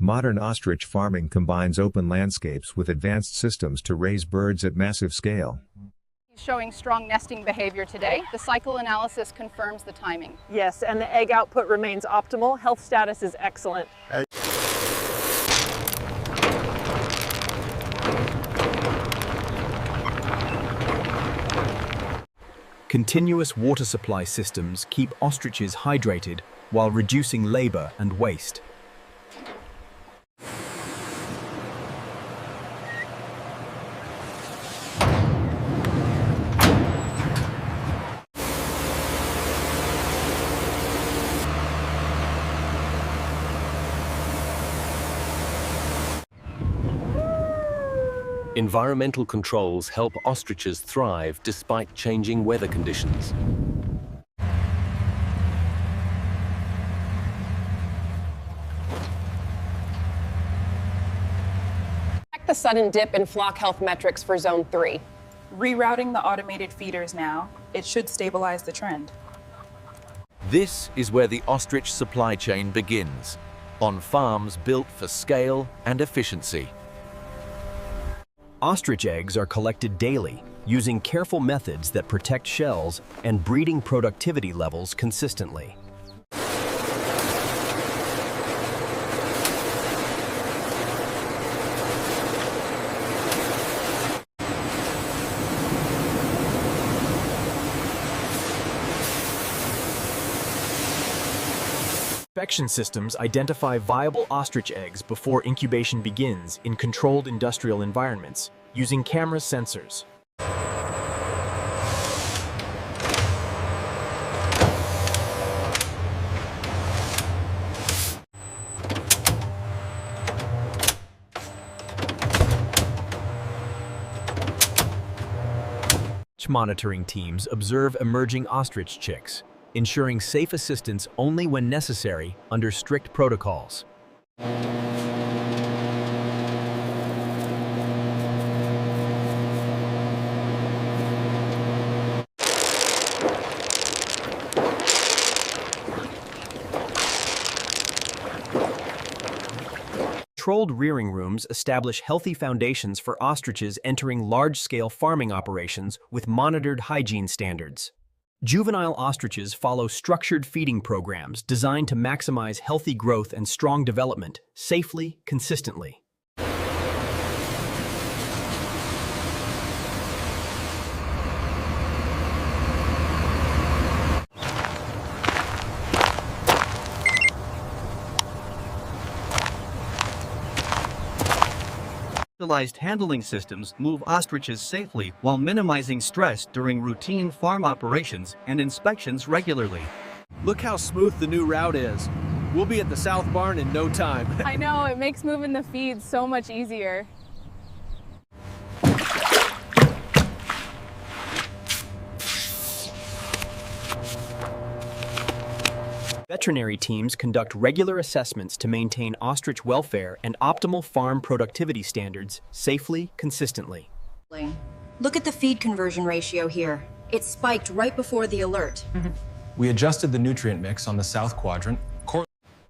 Modern ostrich farming combines open landscapes with advanced systems to raise birds at massive scale. Showing strong nesting behavior today. The cycle analysis confirms the timing. Yes, and the egg output remains optimal. Health status is excellent. Continuous water supply systems keep ostriches hydrated while reducing labor and waste. Environmental controls help ostriches thrive despite changing weather conditions. Check the sudden dip in flock health metrics for Zone 3. Rerouting the automated feeders now. It should stabilize the trend. This is where the ostrich supply chain begins, on farms built for scale and efficiency. Ostrich eggs are collected daily, using careful methods that protect shells and breeding productivity levels consistently. Inspection systems identify viable ostrich eggs before incubation begins in controlled industrial environments, using camera sensors. Monitoring teams observe emerging ostrich chicks, ensuring safe assistance only when necessary under strict protocols. Controlled rearing rooms establish healthy foundations for ostriches entering large-scale farming operations with monitored hygiene standards. Juvenile ostriches follow structured feeding programs designed to maximize healthy growth and strong development, safely, consistently. Specialized handling systems move ostriches safely while minimizing stress during routine farm operations and inspections regularly. Look how smooth the new route is. We'll be at the south barn in no time. I know, it makes moving the feed so much easier. Veterinary teams conduct regular assessments to maintain ostrich welfare and optimal farm productivity standards safely, consistently. Look at the feed conversion ratio here. It spiked right before the alert. We adjusted the nutrient mix on the south quadrant.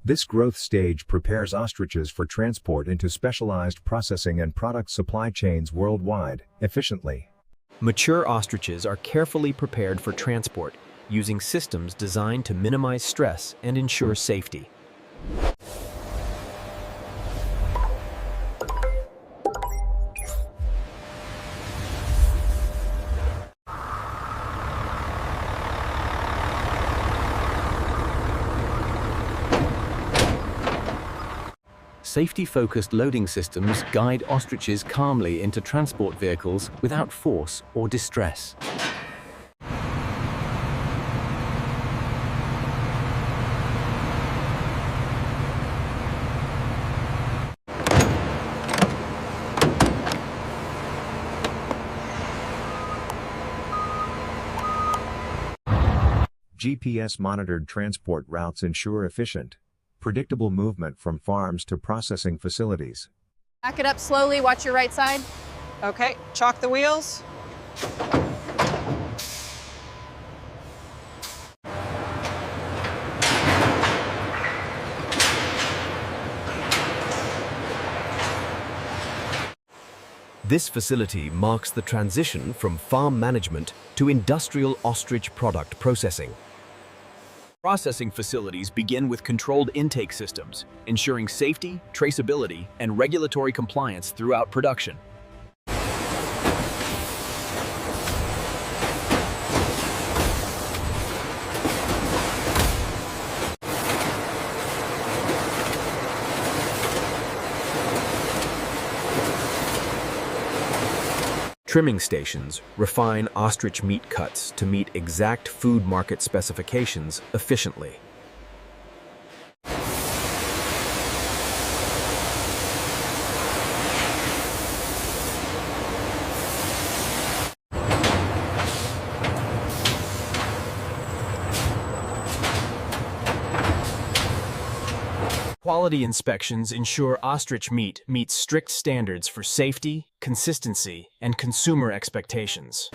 This growth stage prepares ostriches for transport into specialized processing and product supply chains worldwide, efficiently. Mature ostriches are carefully prepared for transport, using systems designed to minimize stress and ensure safety. Safety-focused loading systems guide ostriches calmly into transport vehicles without force or distress. GPS-monitored transport routes ensure efficient, predictable movement from farms to processing facilities. Back it up slowly, watch your right side. Okay, chalk the wheels. This facility marks the transition from farm management to industrial ostrich product processing. Processing facilities begin with controlled intake systems, ensuring safety, traceability, and regulatory compliance throughout production. Trimming stations refine ostrich meat cuts to meet exact food market specifications efficiently. Quality inspections ensure ostrich meat meets strict standards for safety, consistency, and consumer expectations.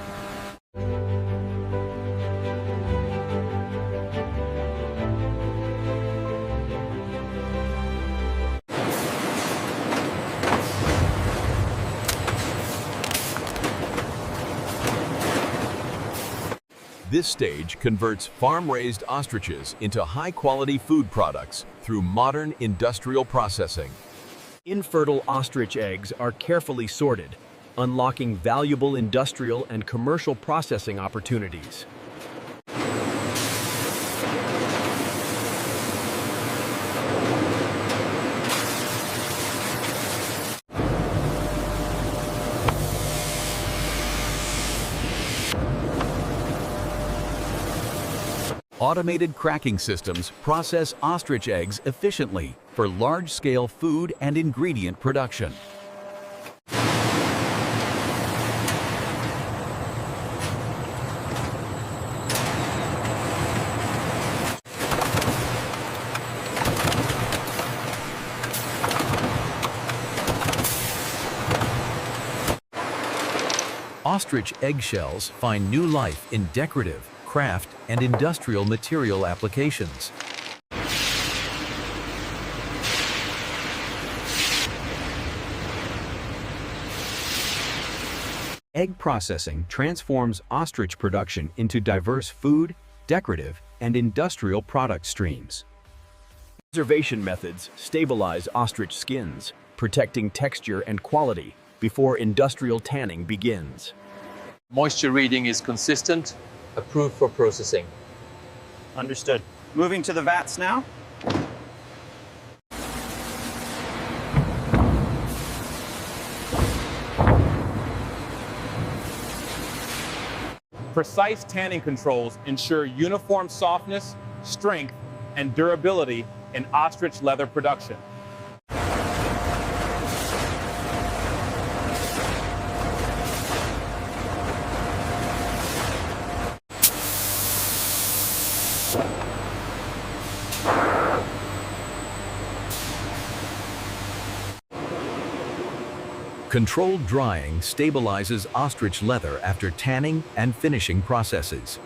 This stage converts farm-raised ostriches into high-quality food products through modern industrial processing. Infertile ostrich eggs are carefully sorted, unlocking valuable industrial and commercial processing opportunities. Automated cracking systems process ostrich eggs efficiently for large-scale food and ingredient production. Ostrich eggshells find new life in decorative, craft, and industrial material applications. Egg processing transforms ostrich production into diverse food, decorative, and industrial product streams. Conservation methods stabilize ostrich skins, protecting texture and quality before industrial tanning begins. Moisture reading is consistent, approved for processing. Understood. Moving to the vats now. Precise tanning controls ensure uniform softness, strength, and durability in ostrich leather production. Controlled drying stabilizes ostrich leather after tanning and finishing processes.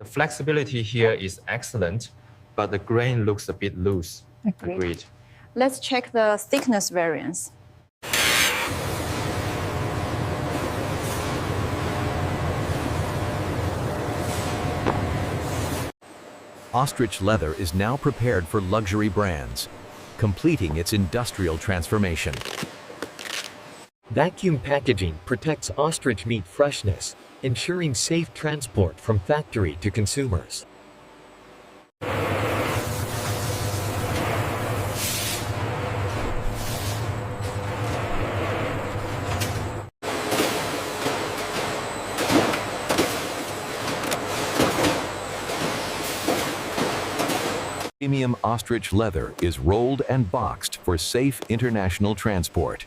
The flexibility here is excellent, but the grain looks a bit loose. Agreed. Let's check the thickness variance. Ostrich leather is now prepared for luxury brands, completing its industrial transformation. Vacuum packaging protects ostrich meat freshness, ensuring safe transport from factory to consumers. Premium ostrich leather is rolled and boxed for safe international transport.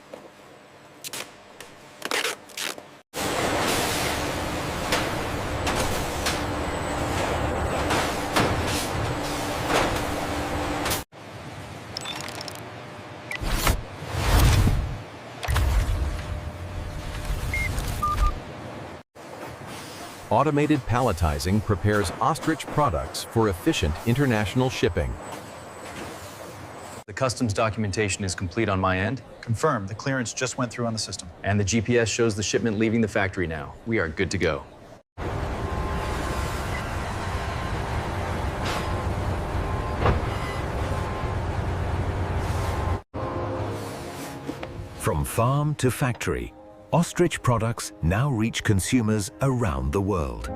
Automated palletizing prepares ostrich products for efficient international shipping. The customs documentation is complete on my end. Confirmed. The clearance just went through on the system. And the GPS shows the shipment leaving the factory now. We are good to go. From farm to factory, Ostrich products now reach consumers around the world.